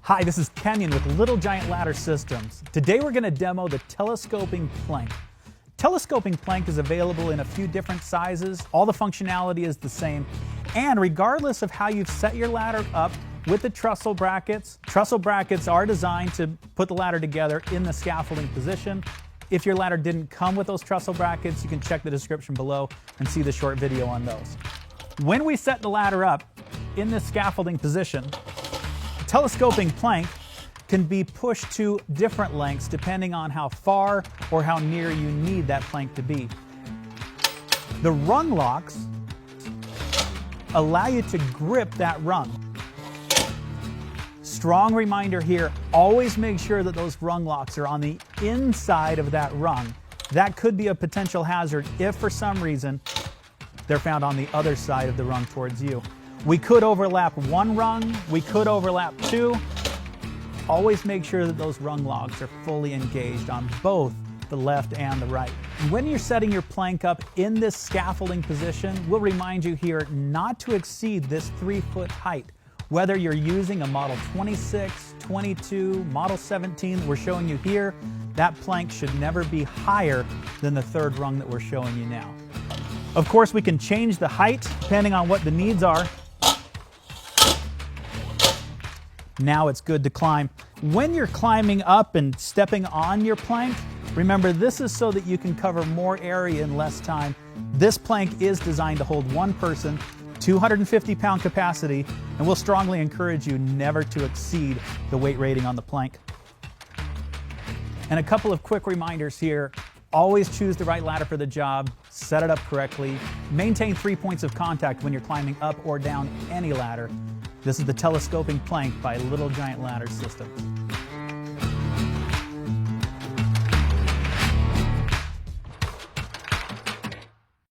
Hi, this is Kenyon with Little Giant Ladder Systems. Today we're going to demo the telescoping plank. Telescoping plank is available in a few different sizes. All the functionality is the same. And regardless of how you've set your ladder up with the trussel brackets are designed to put the ladder together in the scaffolding position. If your ladder didn't come with those trussel brackets, you can check the description below and see the short video on those. When we set the ladder up in this scaffolding position, the telescoping plank can be pushed to different lengths depending on how far or how near you need that plank to be. The rung locks allow you to grip that rung. Strong reminder here, always make sure that those rung locks are on the inside of that rung. That could be a potential hazard if for some reason they're found on the other side of the rung towards you. We could overlap one rung, we could overlap two. Always make sure that those rung locks are fully engaged on both the left and the right. When you're setting your plank up in this scaffolding position, we'll remind you here not to exceed this 3-foot height. Whether you're using a model 26, 22, model 17 we're showing you here, that plank should never be higher than the third rung that we're showing you now. Of course, we can change the height depending on what the needs are. Now it's good to climb. When you're climbing up and stepping on your plank, remember this is so that you can cover more area in less time. This plank is designed to hold one person, 250-pound capacity, and we'll strongly encourage you never to exceed the weight rating on the plank. And a couple of quick reminders here. Always choose the right ladder for the job, set it up correctly, maintain 3 points of contact when you're climbing up or down any ladder. This is the telescoping plank by Little Giant Ladder Systems.